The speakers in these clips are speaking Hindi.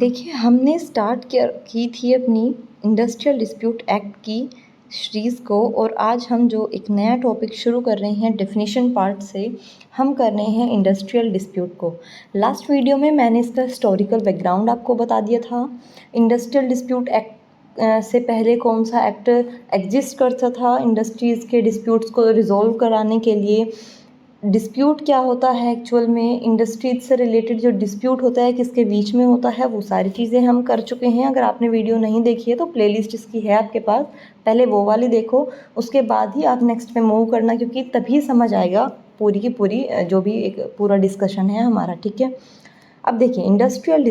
देखिए, हमने स्टार्ट की थी अपनी इंडस्ट्रियल डिस्प्यूट एक्ट की सीरीज़ को, और आज हम जो एक नया टॉपिक शुरू कर रहे हैं डेफिनेशन पार्ट से, हम कर रहे हैं इंडस्ट्रियल डिस्प्यूट को। लास्ट वीडियो में मैंने इसका हिस्टोरिकल बैकग्राउंड आपको बता दिया था। इंडस्ट्रियल डिस्प्यूट एक्ट से पहले कौन सा एक्ट एग्जिस्ट करता था इंडस्ट्रीज़ के डिस्प्यूट्स को रिजॉल्व कराने के लिए, डिस्प्यूट क्या होता है एक्चुअल में, इंडस्ट्रीज से रिलेटेड जो डिस्प्यूट होता है किसके बीच में होता है, वो सारी चीज़ें हम कर चुके हैं। अगर आपने वीडियो नहीं देखी है तो प्लेलिस्ट इसकी है आपके पास, पहले वो वाली देखो, उसके बाद ही आप नेक्स्ट पे मूव करना, क्योंकि तभी समझ आएगा पूरी की पूरी जो भी एक पूरा डिस्कशन है हमारा। ठीक है, अब देखिए इंडस्ट्रियल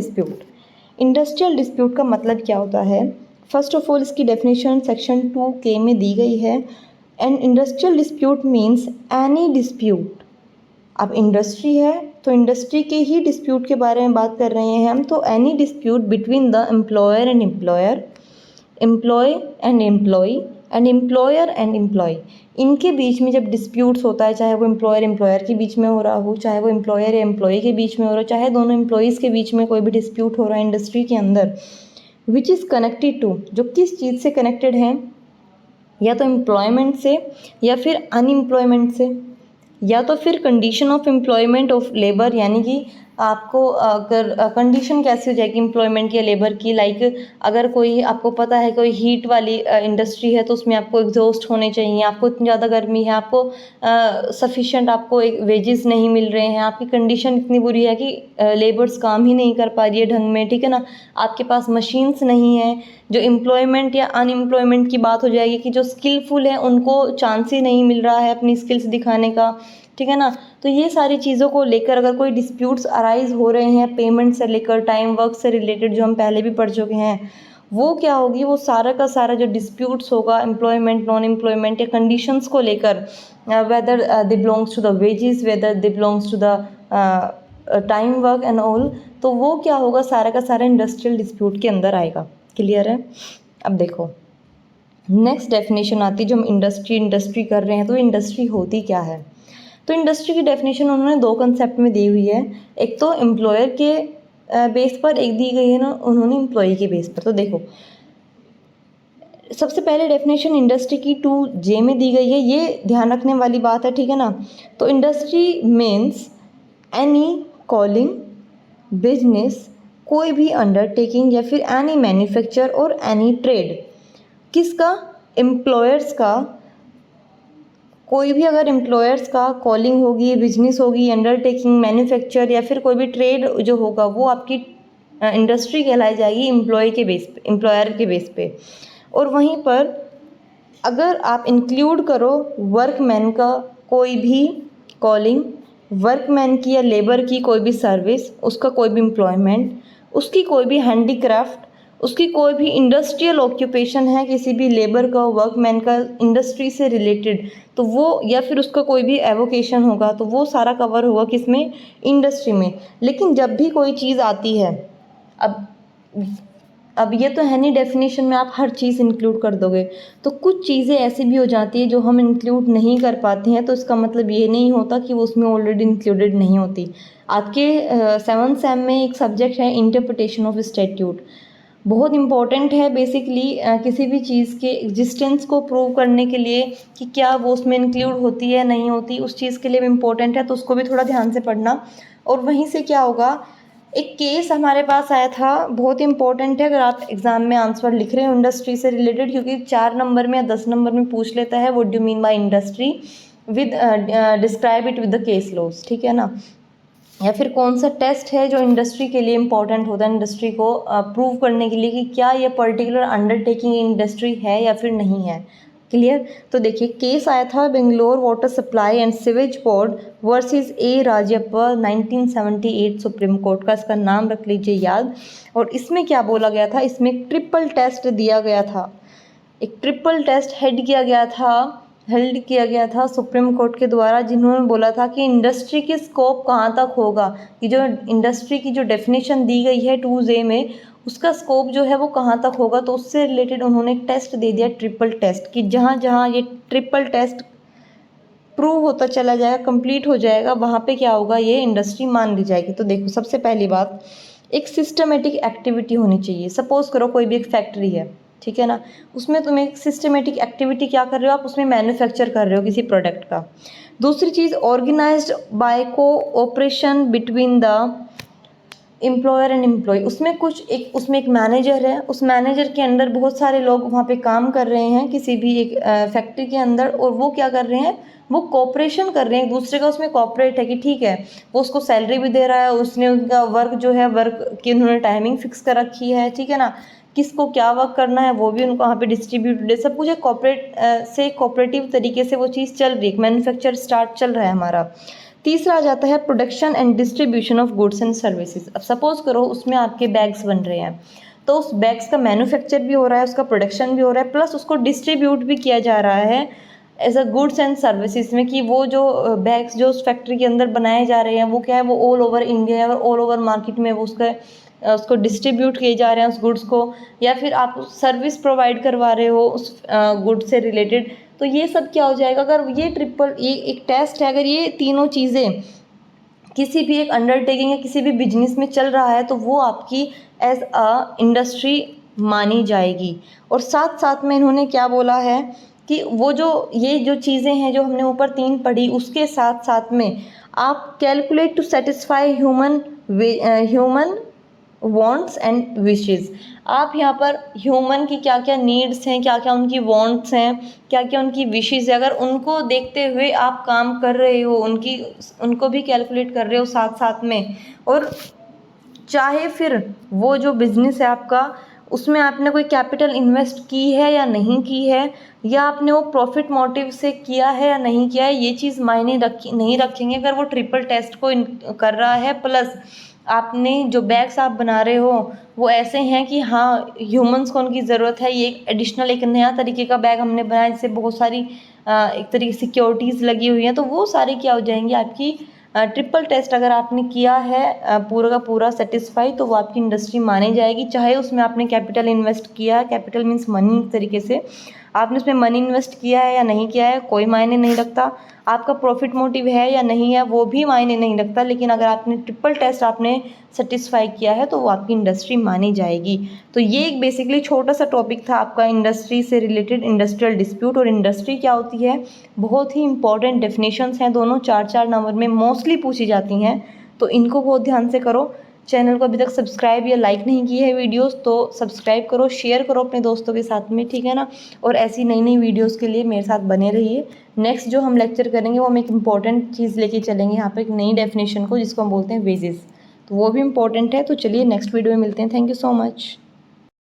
डिस्प्यूट का मतलब क्या होता है। फर्स्ट ऑफ ऑल इसकी डेफिनेशन सेक्शन 2K में दी गई है। And industrial dispute means any dispute. अब इंडस्ट्री है तो इंडस्ट्री के ही डिस्प्यूट के बारे में बात कर रहे हैं हम, तो any dispute between the employer and employer, employ and employee, and employer and employ, इनके बीच में जब डिस्प्यूट्स होता है, चाहे वो एम्प्लॉयर के बीच में हो रहा हो, चाहे वो एम्प्लॉयर या एम्प्लॉई के बीच में हो रहा हो, चाहे दोनों एम्प्लॉयज़ के बीच में कोई भी डिस्प्यूट हो रहा है इंडस्ट्री के अंदर, विच इज़ कनेक्टेड टू, जो किस चीज़ से कनेक्टेड है, या तो एम्प्लॉयमेंट से, या फिर अनएम्प्लॉयमेंट से, या तो फिर condition of employment of labour, यानी कि आपको अगर कंडीशन कैसी हो जाएगी एम्प्लॉयमेंट या लेबर की, लाइक अगर कोई आपको पता है कोई हीट वाली इंडस्ट्री है तो उसमें आपको एग्जॉस्ट होने चाहिए, आपको इतनी ज़्यादा गर्मी है, आपको सफिशिएंट आपको एक वेजेस नहीं मिल रहे हैं, आपकी कंडीशन इतनी बुरी है कि लेबर्स काम ही नहीं कर पा रही है ढंग में, ठीक है ना, आपके पास मशीन्स नहीं है, जो एम्प्लॉयमेंट या अनएम्प्लॉयमेंट की बात हो जाएगी कि जो स्किलफुल है उनको चांस ही नहीं मिल रहा है अपनी स्किल्स दिखाने का, ठीक है ना। तो ये सारी चीज़ों को लेकर अगर कोई डिस्प्यूट्स अराइज हो रहे हैं पेमेंट से लेकर टाइम वर्क से रिलेटेड, जो हम पहले भी पढ़ चुके हैं, वो क्या होगी, वो सारा का सारा जो डिस्प्यूट्स होगा एम्प्लॉयमेंट नॉन एम्प्लॉयमेंट या कंडीशंस को लेकर, whether they belongs to the wages, whether they belongs to the time work and all, तो वो क्या होगा, सारा का सारा इंडस्ट्रियल डिस्प्यूट के अंदर आएगा। क्लियर है। अब देखो नेक्स्ट डेफिनेशन आती है, जो हम इंडस्ट्री कर रहे हैं, तो इंडस्ट्री होती क्या है। तो इंडस्ट्री की डेफिनेशन उन्होंने दो कंसेप्ट में दी हुई है, एक तो एम्प्लॉयर के बेस पर, एक दी गई है ना उन्होंने एम्प्लॉय के बेस पर। तो देखो सबसे पहले डेफिनेशन इंडस्ट्री की 2J में दी गई है, ये ध्यान रखने वाली बात है, ठीक है ना। तो industry means any calling business, कोई भी अंडरटेकिंग या फिर एनी मैन्युफैक्चर और एनी ट्रेड, किसका, एम्प्लॉयर्स का, कोई भी अगर एम्प्लॉयर्स का कॉलिंग होगी, बिजनेस होगी, अंडरटेकिंग, मैन्युफैक्चर या फिर कोई भी ट्रेड जो होगा, वो आपकी इंडस्ट्री कहलाई जाएगी एम्प्लॉय के बेस पे, एम्प्लॉयर के बेस पे। और वहीं पर अगर आप इंक्लूड करो वर्कमैन का कोई भी कॉलिंग, वर्कमैन की या लेबर की कोई भी सर्विस, उसका कोई भी एम्प्लॉयमेंट, उसकी कोई भी हैंडीक्राफ्ट, उसकी कोई भी इंडस्ट्रियल ऑक्यूपेशन है किसी भी लेबर का, वर्कमैन का, इंडस्ट्री से रिलेटेड, तो वो, या फिर उसका कोई भी एवोकेशन होगा, तो वो सारा कवर होगा किसमें, इंडस्ट्री में। लेकिन जब भी कोई चीज़ आती है, अब ये तो है नहीं डेफिनेशन में आप हर चीज़ इंक्लूड कर दोगे, तो कुछ चीज़ें ऐसी भी हो जाती है जो हम इंक्लूड नहीं कर पाते हैं, तो इसका मतलब ये नहीं होता कि वो उसमें ऑलरेडी इंक्लूडेड नहीं होती। आपके 7th सेम में एक सब्जेक्ट है इंटरप्रिटेशन ऑफ स्टैट्यूट, बहुत इंपॉर्टेंट है बेसिकली किसी भी चीज़ के एग्जिस्टेंस को प्रूव करने के लिए कि क्या वो उसमें इंक्लूड होती है नहीं होती, उस चीज़ के लिए भी इम्पोर्टेंट है, तो उसको भी थोड़ा ध्यान से पढ़ना। और वहीं से क्या होगा, एक केस हमारे पास आया था, बहुत इंपॉर्टेंट है अगर आप एग्ज़ाम में आंसर लिख रहे हो इंडस्ट्री से रिलेटेड, क्योंकि 4 नंबर में या 10 नंबर में पूछ लेता है what do you mean by industry with describe it with the case laws, ठीक है ना। या फिर कौन सा टेस्ट है जो इंडस्ट्री के लिए इंपॉर्टेंट होता है इंडस्ट्री को प्रूव करने के लिए कि क्या ये पर्टिकुलर अंडरटेकिंग इंडस्ट्री है या फिर नहीं है। क्लियर। तो देखिए केस आया था Bangalore water supply and sewage board versus A Rajappa 1978 supreme court का, इसका नाम रख लीजिए याद। और इसमें क्या बोला गया था, इसमें एक ट्रिपल टेस्ट दिया गया था, एक ट्रिपल टेस्ट हेल्ड किया गया था सुप्रीम कोर्ट के द्वारा, जिन्होंने बोला था कि इंडस्ट्री की स्कोप कहाँ तक होगा, कि जो इंडस्ट्री की जो डेफिनेशन दी गई है 2J में, उसका स्कोप जो है वो कहाँ तक होगा। तो उससे रिलेटेड उन्होंने एक टेस्ट दे दिया ट्रिपल टेस्ट, कि जहाँ जहाँ ये ट्रिपल टेस्ट प्रूव होता चला जाएगा, कंप्लीट हो जाएगा, वहाँ पे क्या होगा, ये इंडस्ट्री मान ली जाएगी। तो देखो सबसे पहली बात, एक सिस्टमेटिक एक्टिविटी होनी चाहिए। सपोज़ करो कोई भी एक फैक्ट्री है, ठीक है ना, उसमें तुम एक सिस्टमेटिक एक्टिविटी क्या कर रहे हो, आप उसमें मैन्युफैक्चर कर रहे हो किसी प्रोडक्ट का। दूसरी चीज़, organised by cooperation between the employer and employee. उसमें एक मैनेजर है, उस मैनेजर के अंडर बहुत सारे लोग वहाँ पे काम कर रहे हैं किसी भी एक फैक्ट्री के अंदर, और वो क्या कर रहे हैं, वो कोऑपरेशन कर रहे हैं एक दूसरे का, उसमें कोऑपरेट है कि ठीक है वो उसको सैलरी भी दे रहा है, उसने उनका वर्क जो है, वर्क की उन्होंने टाइमिंग फिक्स कर रखी है, ठीक है ना, किसको क्या वर्क करना है वो भी उनको वहाँ पे डिस्ट्रीब्यूटेड है, सब कुछ एक कोऑपरेटिव तरीके से वो चीज़ चल रही है, मैन्युफैक्चर स्टार्ट चल रहा है हमारा। तीसरा आ जाता है production and distribution of goods and services. अब सपोज करो उसमें आपके बैग्स बन रहे हैं, तो उस बैग्स का मैन्युफैक्चर भी हो रहा है, उसका प्रोडक्शन भी हो रहा है, प्लस उसको डिस्ट्रीब्यूट भी किया जा रहा है as a goods and services में, कि वो जो बैग्स जो उस फैक्ट्री के अंदर बनाए जा रहे हैं वो क्या है, वो ऑल ओवर इंडिया और ऑल ओवर मार्केट में वो उसको डिस्ट्रीब्यूट किए जा रहे हैं उस गुड्स को, या फिर आप सर्विस प्रोवाइड करवा रहे हो उस गुड्स से रिलेटेड। तो ये सब क्या हो जाएगा, अगर ये एक टेस्ट है, अगर ये तीनों चीज़ें किसी भी एक अंडरटेकिंग या किसी भी बिजनेस में चल रहा है तो वो आपकी एज अ इंडस्ट्री मानी जाएगी। और साथ साथ में इन्होंने क्या बोला है कि वो ये जो चीज़ें हैं जो हमने ऊपर 3 पढ़ी, उसके साथ साथ में आप calculate to satisfy human wants and wishes. आप यहाँ पर ह्यूमन की क्या क्या नीड्स हैं, क्या क्या उनकी वांट्स हैं, क्या क्या उनकी विशेस है, अगर उनको देखते हुए आप काम कर रहे हो, उनको भी कैलकुलेट कर रहे हो साथ साथ में, और चाहे फिर वो जो बिज़नेस है आपका उसमें आपने कोई कैपिटल इन्वेस्ट की है या नहीं की है, या आपने वो प्रॉफिट मोटिव से किया है या नहीं किया है, ये चीज़ मायने नहीं रखेंगे अगर वो ट्रिपल टेस्ट को कर रहा है। प्लस आपने जो बैग्स आप बना रहे हो वो ऐसे हैं कि हाँ ह्यूमंस को उनकी ज़रूरत है, ये एक एडिशनल एक नया तरीके का बैग हमने बनाया जिससे बहुत सारी एक तरीके से सिक्योरिटीज़ लगी हुई हैं, तो वो सारी क्या हो जाएंगी आपकी ट्रिपल टेस्ट अगर आपने किया है पूरा का पूरा सेटिस्फाई, तो वो आपकी इंडस्ट्री मानी जाएगी। चाहे उसमें आपने कैपिटल इन्वेस्ट किया है, कैपिटल मीन्स मनी, एक तरीके से आपने उसमें मनी इन्वेस्ट किया है या नहीं किया है कोई मायने नहीं रखता, आपका प्रॉफिट मोटिव है या नहीं है वो भी मायने नहीं रखता, लेकिन अगर आपने ट्रिपल टेस्ट आपने सेटिस्फाई किया है तो वो आपकी इंडस्ट्री मानी जाएगी। तो ये एक बेसिकली छोटा सा टॉपिक था आपका इंडस्ट्री से रिलेटेड, इंडस्ट्रियल डिस्प्यूट। और इंडस्ट्री क्या होती है, बहुत ही इंपॉर्टेंट डेफिनेशंस हैं, दोनों 4-4 नंबर में मोस्टली पूछी जाती हैं, तो इनको बहुत ध्यान से करो। चैनल को अभी तक सब्सक्राइब या लाइक नहीं की है वीडियोस तो सब्सक्राइब करो, शेयर करो अपने दोस्तों के साथ में, ठीक है ना। और ऐसी नई नई वीडियोस के लिए मेरे साथ बने रहिए। नेक्स्ट जो हम लेक्चर करेंगे वो हम एक इम्पॉर्टेंट चीज़ लेके चलेंगे यहाँ पे, एक नई डेफिनेशन को जिसको हम बोलते हैं वेजेस, तो वो भी इम्पॉर्टेंट है। तो चलिए नेक्स्ट वीडियो में मिलते हैं। Thank you so much.